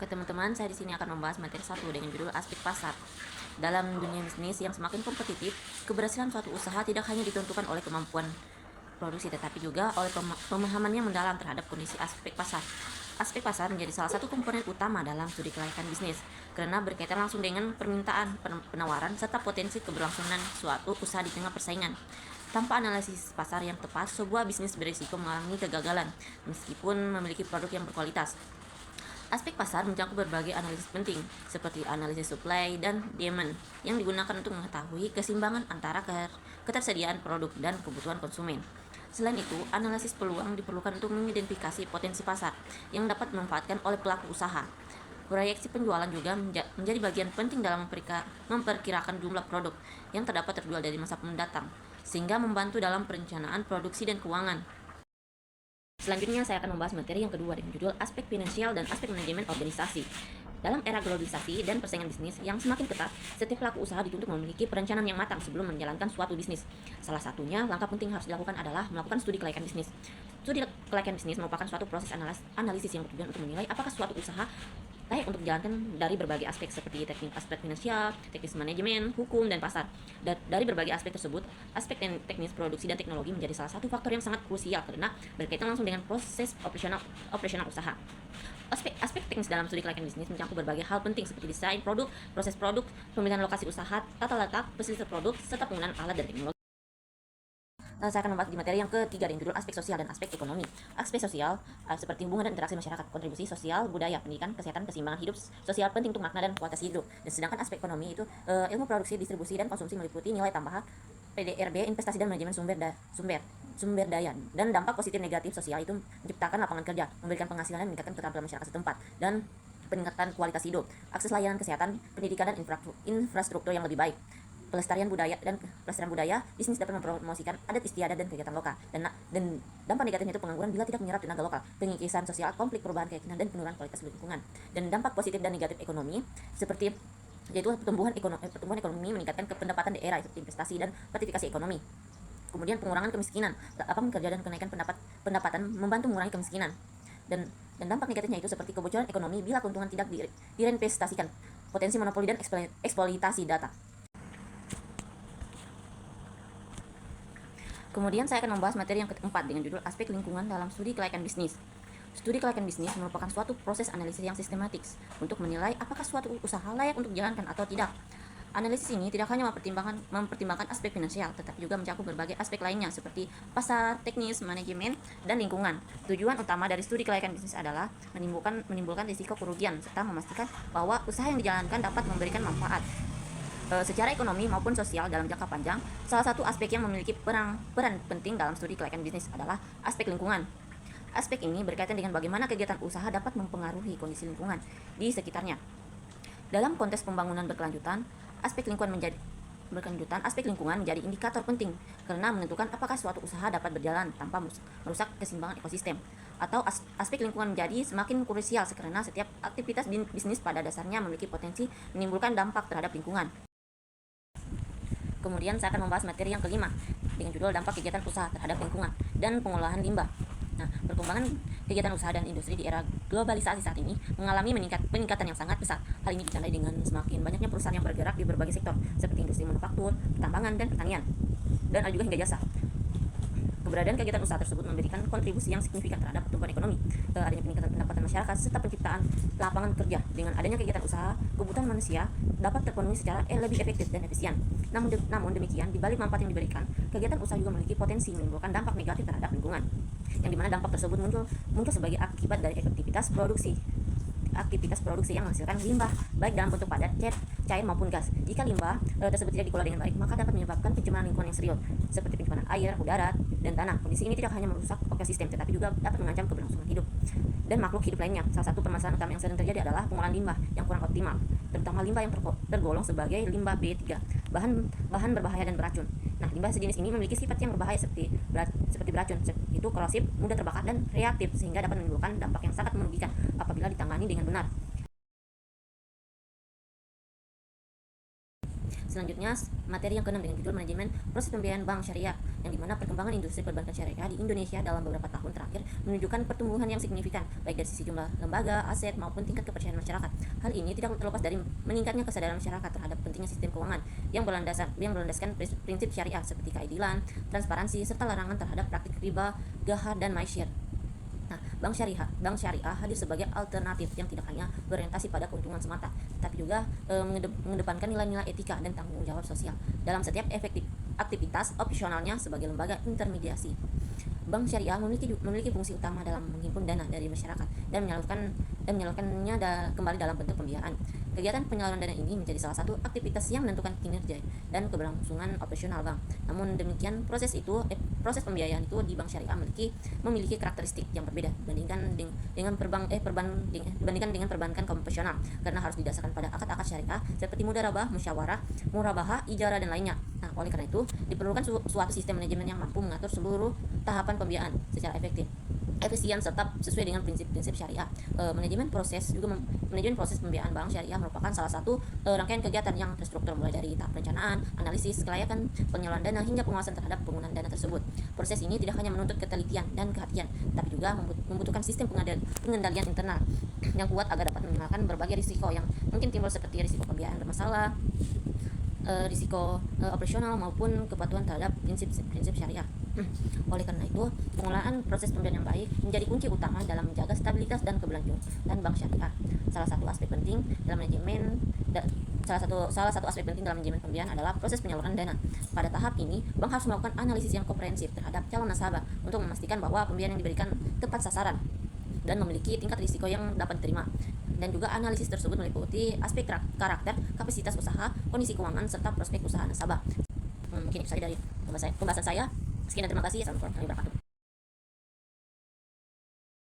Oke teman-teman, saya di sini akan membahas materi 1 dengan judul aspek pasar. Dalam dunia bisnis yang semakin kompetitif, keberhasilan suatu usaha tidak hanya ditentukan oleh kemampuan produksi, tetapi juga oleh pemahaman yang mendalam terhadap kondisi aspek pasar. Aspek pasar menjadi salah satu komponen utama dalam studi kelayakan bisnis, karena berkaitan langsung dengan permintaan, penawaran, serta potensi keberlangsungan suatu usaha di tengah persaingan. Tanpa analisis pasar yang tepat, sebuah bisnis berisiko mengalami kegagalan, meskipun memiliki produk yang berkualitas. Aspek pasar mencakup berbagai analisis penting, seperti analisis supply dan demand, yang digunakan untuk mengetahui keseimbangan antara ketersediaan produk dan kebutuhan konsumen. Selain itu, analisis peluang diperlukan untuk mengidentifikasi potensi pasar yang dapat dimanfaatkan oleh pelaku usaha. Proyeksi penjualan juga menjadi bagian penting dalam memperkirakan jumlah produk yang terdapat terjual dari masa mendatang, sehingga membantu dalam perencanaan produksi dan keuangan. Selanjutnya saya akan membahas materi yang kedua dengan judul aspek finansial dan aspek manajemen organisasi. Dalam era globalisasi dan persaingan bisnis yang semakin ketat, setiap pelaku usaha dituntut memiliki perencanaan yang matang sebelum menjalankan suatu bisnis. Salah satunya, langkah penting harus dilakukan adalah melakukan studi kelayakan bisnis. Studi kelayakan bisnis merupakan suatu proses analisis yang bertujuan untuk menilai apakah suatu usaha layak untuk dijalankan dari berbagai aspek seperti aspek finansial, teknis manajemen, hukum, dan pasar. Dari berbagai aspek tersebut, aspek teknis produksi dan teknologi menjadi salah satu faktor yang sangat krusial karena berkaitan langsung dengan proses operasional usaha. Aspek teknis dalam studi kelayakan bisnis mencakup berbagai hal penting seperti desain produk, proses produk, pemilihan lokasi usaha, tata letak, pesisir produk, serta penggunaan alat dan teknologi. Saya akan membahas di materi yang ketiga dengan judul aspek sosial dan aspek ekonomi. Aspek sosial seperti hubungan dan interaksi masyarakat, kontribusi sosial, budaya, pendidikan, kesehatan, keseimbangan hidup sosial penting untuk makna dan kualitas hidup. Dan sedangkan aspek ekonomi itu ilmu produksi, distribusi, dan konsumsi meliputi nilai tambahan, PDRB, investasi dan manajemen sumber daya, dan dampak positif negatif sosial itu menciptakan lapangan kerja, memberikan penghasilan dan meningkatkan keterampilan masyarakat setempat, dan peningkatan kualitas hidup, akses layanan kesehatan, pendidikan, dan infrastruktur yang lebih baik. Pelestarian budaya, bisnis dapat mempromosikan adat istiadat dan kegiatan lokal, dan dampak negatifnya itu pengangguran bila tidak menyerap tenaga lokal, pengikisan sosial, konflik perubahan keyakinan, dan penurunan kualitas lingkungan. Dan dampak positif dan negatif ekonomi seperti yaitu pertumbuhan ekonomi meningkatkan pendapatan daerah, investasi dan gratifikasi ekonomi. Kemudian pengurangan kemiskinan, lapangan kerja dan kenaikan pendapatan membantu mengurangi kemiskinan. Dan dampak negatifnya itu seperti kebocoran ekonomi bila keuntungan tidak direinvestasikan, potensi monopoli dan eksploitasi data. Kemudian saya akan membahas materi yang keempat dengan judul aspek lingkungan dalam studi kelayakan bisnis. Studi kelayakan bisnis merupakan suatu proses analisis yang sistematis untuk menilai apakah suatu usaha layak untuk dijalankan atau tidak. Analisis ini tidak hanya mempertimbangkan aspek finansial, tetapi juga mencakup berbagai aspek lainnya seperti pasar, teknis, manajemen, dan lingkungan. Tujuan utama dari studi kelayakan bisnis adalah menimbulkan risiko kerugian serta memastikan bahwa usaha yang dijalankan dapat memberikan manfaat secara ekonomi maupun sosial dalam jangka panjang. Salah satu aspek yang memiliki peran penting dalam studi kelayakan bisnis adalah aspek lingkungan. Aspek ini berkaitan dengan bagaimana kegiatan usaha dapat mempengaruhi kondisi lingkungan di sekitarnya. Dalam konteks pembangunan aspek lingkungan menjadi indikator penting karena menentukan apakah suatu usaha dapat berjalan tanpa merusak keseimbangan ekosistem. Atau aspek lingkungan menjadi semakin krusial karena setiap aktivitas bisnis pada dasarnya memiliki potensi menimbulkan dampak terhadap lingkungan. Kemudian saya akan membahas materi yang kelima dengan judul dampak kegiatan usaha terhadap lingkungan dan pengolahan limbah. Nah, perkembangan kegiatan usaha dan industri di era globalisasi saat ini mengalami peningkatan yang sangat besar. Hal ini ditandai dengan semakin banyaknya perusahaan yang bergerak di berbagai sektor seperti industri manufaktur, pertambangan, dan pertanian, dan ada juga hingga jasa. Keberadaan kegiatan usaha tersebut memberikan kontribusi yang signifikan terhadap pertumbuhan ekonomi, adanya peningkatan pendapatan masyarakat, serta penciptaan lapangan kerja. Dengan adanya kegiatan usaha, kebutuhan manusia dapat terpenuhi secara lebih efektif dan efisien. Namun demikian, di balik manfaat yang diberikan, kegiatan usaha juga memiliki potensi menimbulkan dampak negatif terhadap lingkungan, yang dimana dampak tersebut muncul sebagai akibat dari aktivitas produksi yang menghasilkan limbah baik dalam bentuk padat, cair maupun gas. Jika limbah tersebut tidak dikelola dengan baik, maka dapat menyebabkan pencemaran lingkungan yang serius seperti pencemaran air, udara, dan tanah. Kondisi ini tidak hanya merusak ekosistem tetapi juga dapat mengancam keberlangsungan hidup dan makhluk hidup lainnya. Salah satu permasalahan utama yang sering terjadi adalah pengolahan limbah yang kurang optimal, terutama limbah yang tergolong sebagai limbah B3, bahan berbahaya dan beracun. Nah, limbah sejenis ini memiliki sifat yang berbahaya seperti beracun, itu korosif, mudah terbakar, dan reaktif sehingga dapat menimbulkan dampak yang sangat merugikan apabila ditangani dengan benar. Selanjutnya, materi yang keenam dengan judul manajemen proses pembiayaan bank syariah, yang dimana perkembangan industri perbankan syariah di Indonesia dalam beberapa tahun terakhir menunjukkan pertumbuhan yang signifikan, baik dari sisi jumlah lembaga, aset, maupun tingkat kepercayaan masyarakat. Hal ini tidak terlepas dari meningkatnya kesadaran masyarakat terhadap pentingnya sistem keuangan yang berlandaskan prinsip syariah seperti keadilan, transparansi, serta larangan terhadap praktik riba, gahar, dan maisir. Nah, bank syariah hadir sebagai alternatif yang tidak hanya berorientasi pada keuntungan semata, tapi juga mengedepankan nilai-nilai etika dan tanggung jawab sosial dalam setiap aktivitas operasionalnya sebagai lembaga intermediasi. Bank syariah memiliki fungsi utama dalam menghimpun dana dari masyarakat dan menyalurkannya kembali dalam bentuk pembiayaan. Kegiatan penyaluran dana ini menjadi salah satu aktivitas yang menentukan kinerja dan keberlangsungan operasional bank. Namun demikian, proses pembiayaan itu di bank syariah memiliki karakteristik yang berbeda dibandingkan dengan perbankan konvensional, karena harus didasarkan pada akad-akad syariah seperti mudharabah, musyawarah, murabahah, ijarah, dan lainnya. Nah, oleh karena itu diperlukan suatu sistem manajemen yang mampu mengatur seluruh tahapan pembiayaan secara efisien serta sesuai dengan prinsip-prinsip syariah. Manajemen proses pembiayaan bank syariah merupakan salah satu rangkaian kegiatan yang terstruktur, mulai dari tahap perencanaan, analisis, kelayakan penyaluran dana, hingga pengawasan terhadap penggunaan dana tersebut. Proses ini tidak hanya menuntut ketelitian dan kehatian, tapi juga membutuhkan sistem pengendalian internal yang kuat agar dapat meminimalkan berbagai risiko yang mungkin timbul, seperti risiko pembiayaan bermasalah, risiko operasional, maupun kepatuhan terhadap prinsip syariah. Oleh karena itu, pengelolaan proses pembiayaan yang baik menjadi kunci utama dalam menjaga stabilitas dan keberlangsungan bank syariah. Salah satu aspek penting dalam manajemen pembiayaan adalah proses penyaluran dana. Pada tahap ini, bank harus melakukan analisis yang komprehensif terhadap calon nasabah untuk memastikan bahwa pembiayaan yang diberikan tepat sasaran dan memiliki tingkat risiko yang dapat diterima. Dan juga analisis tersebut meliputi aspek karakter, kapasitas usaha, kondisi keuangan, serta prospek usaha nasabah. Mungkin itu saja dari pembahasan saya. Sekian dan terima kasih. Assalamualaikum warahmatullahi wabarakatuh.